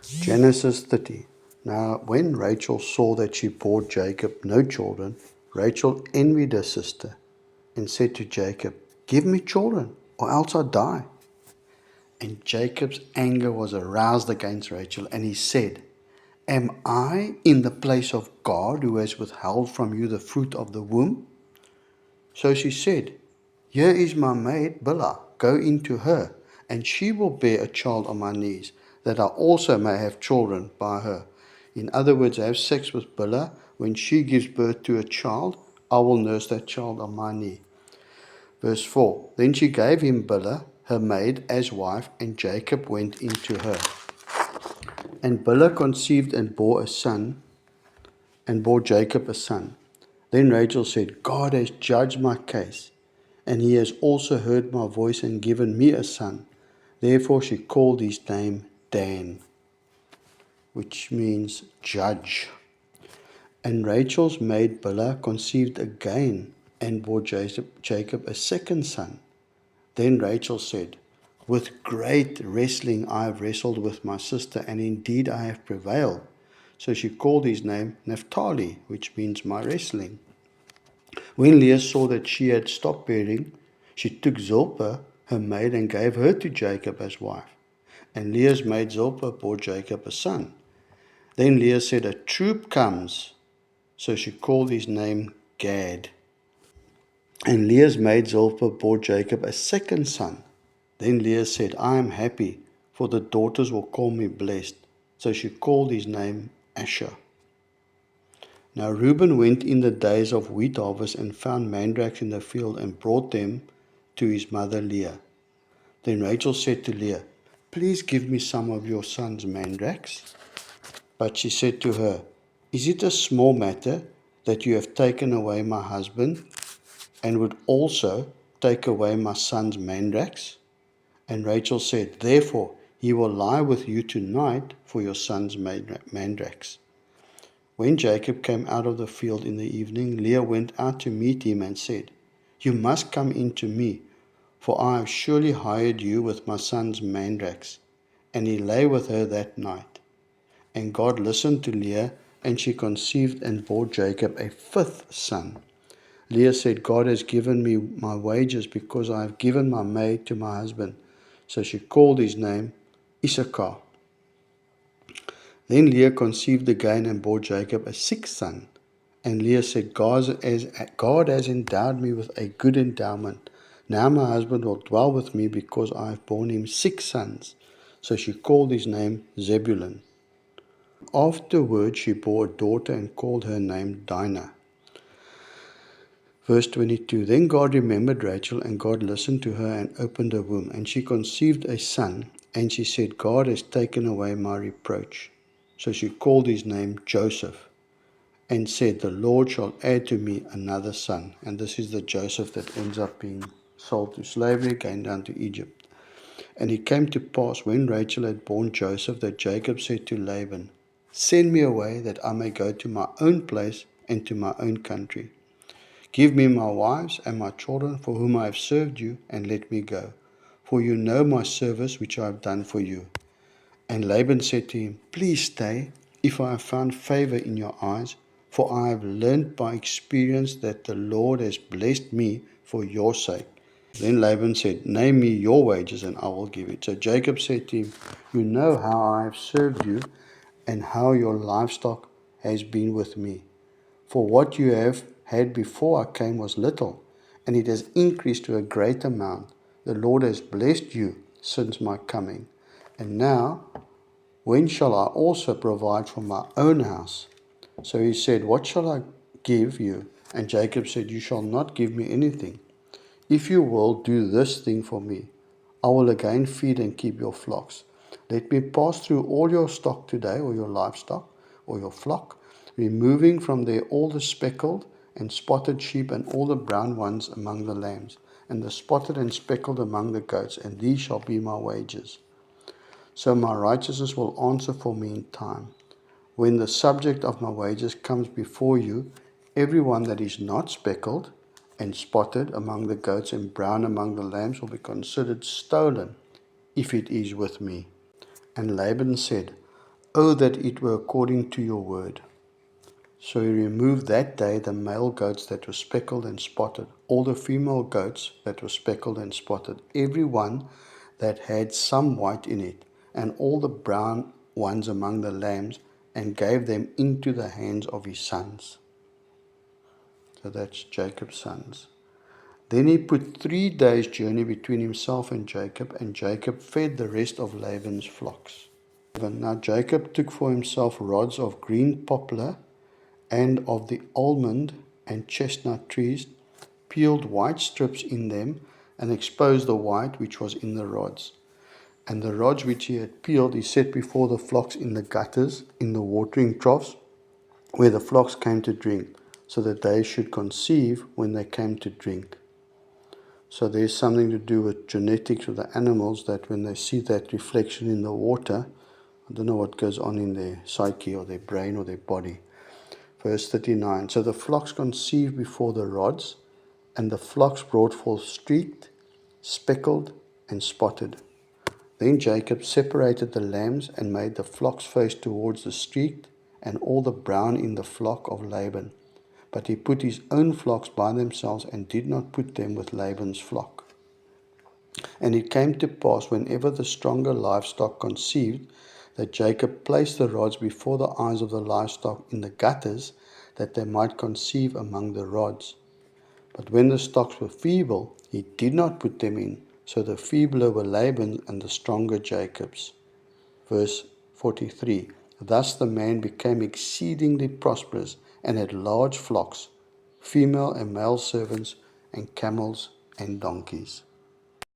Genesis 30. Now, when Rachel saw that she bore Jacob no children, Rachel envied her sister and said to Jacob, "Give me children, or else I die." And Jacob's anger was aroused against Rachel, and he said, "Am I in the place of God who has withheld from you the fruit of the womb?" So she said, "Here is my maid Bilhah, go in to her, and she will bear a child on my knees, that I also may have children by her. In other words, have sex with Bilhah. When she gives birth to a child, I will nurse that child on my knee." Verse 4. Then she gave him Bilhah, her maid, as wife, and Jacob went in to her. And Bilhah conceived and bore a son, and bore Jacob a son. Then Rachel said, "God has judged my case, and he has also heard my voice and given me a son." Therefore she called his name Dan, which means judge. And Rachel's maid Bilhah conceived again and bore Jacob a second son. Then Rachel said, "With great wrestling I have wrestled with my sister, and indeed I have prevailed." So she called his name Naphtali, which means my wrestling. When Leah saw that she had stopped bearing, she took Zilpah, her maid, and gave her to Jacob as wife. And Leah's maid Zilpah bore Jacob a son. Then Leah said, "A troop comes." So she called his name Gad. And Leah's maid Zilpah bore Jacob a second son. Then Leah said, "I am happy, for the daughters will call me blessed." So she called his name Asher. Now Reuben went in the days of wheat harvest and found mandrakes in the field and brought them to his mother Leah. Then Rachel said to Leah, "Please give me some of your son's mandrakes." But she said to her, "Is it a small matter that you have taken away my husband and would also take away my son's mandrakes?" And Rachel said, "Therefore he will lie with you tonight for your son's mandrakes." When Jacob came out of the field in the evening, Leah went out to meet him and said, "You must come in to me, for I have surely hired you with my son's mandrakes." And he lay with her that night. And God listened to Leah, and she conceived and bore Jacob a fifth son. Leah said, "God has given me my wages because I have given my maid to my husband." So she called his name Issachar. Then Leah conceived again and bore Jacob a sixth son. And Leah said, God has endowed me with a good endowment. Now my husband will dwell with me because I have borne him six sons. So she called his name Zebulun. Afterward she bore a daughter and called her name Dinah. Verse 22. Then God remembered Rachel, and God listened to her and opened her womb. And she conceived a son, and she said, "God has taken away my reproach." So she called his name Joseph, and said, "The Lord shall add to me another son." And this is the Joseph that ends up being sold to slavery, going down to Egypt. And it came to pass, when Rachel had borne Joseph, that Jacob said to Laban, "Send me away, that I may go to my own place and to my own country. Give me my wives and my children, for whom I have served you, and let me go. For you know my service which I have done for you." And Laban said to him, "Please stay, if I have found favor in your eyes, for I have learned by experience that the Lord has blessed me for your sake." Then Laban said, "Name me your wages, and I will give it." So Jacob said to him, "You know how I have served you, and how your livestock has been with me. For what you have had before I came was little, and it has increased to a great amount. The Lord has blessed you since my coming. And now, when shall I also provide for my own house?" So he said, "What shall I give you?" And Jacob said, "You shall not give me anything. If you will do this thing for me, I will again feed and keep your flocks. Let me pass through all your stock today, or your livestock, or your flock, removing from there all the speckled and spotted sheep and all the brown ones among the lambs, and the spotted and speckled among the goats, and these shall be my wages. So my righteousness will answer for me in time. When the subject of my wages comes before you, every one that is not speckled and spotted among the goats and brown among the lambs will be considered stolen, if it is with me." And Laban said, Oh, that it were according to your word. So he removed that day the male goats that were speckled and spotted, all the female goats that were speckled and spotted, every one that had some white in it, and all the brown ones among the lambs, and gave them into the hands of his sons. So that's Jacob's sons. Then he put 3 days' journey between himself and Jacob fed the rest of Laban's flocks. Now Jacob took for himself rods of green poplar and of the almond and chestnut trees, peeled white strips in them, and exposed the white which was in the rods. And the rods which he had peeled he set before the flocks in the gutters, in the watering troughs, where the flocks came to drink, so that they should conceive when they came to drink. So there's something to do with genetics of the animals, that when they see that reflection in the water, I don't know what goes on in their psyche or their brain or their body. Verse 39, so the flocks conceived before the rods, and the flocks brought forth streaked, speckled, and spotted. Then Jacob separated the lambs and made the flocks face towards the streaked, and all the brown in the flock of Laban. But he put his own flocks by themselves, and did not put them with Laban's flock. And it came to pass, whenever the stronger livestock conceived, that Jacob placed the rods before the eyes of the livestock in the gutters, that they might conceive among the rods. But when the stocks were feeble, he did not put them in, so the feebler were Laban's and the stronger Jacob's. Verse 43, thus the man became exceedingly prosperous, and had large flocks, female and male servants, and camels and donkeys.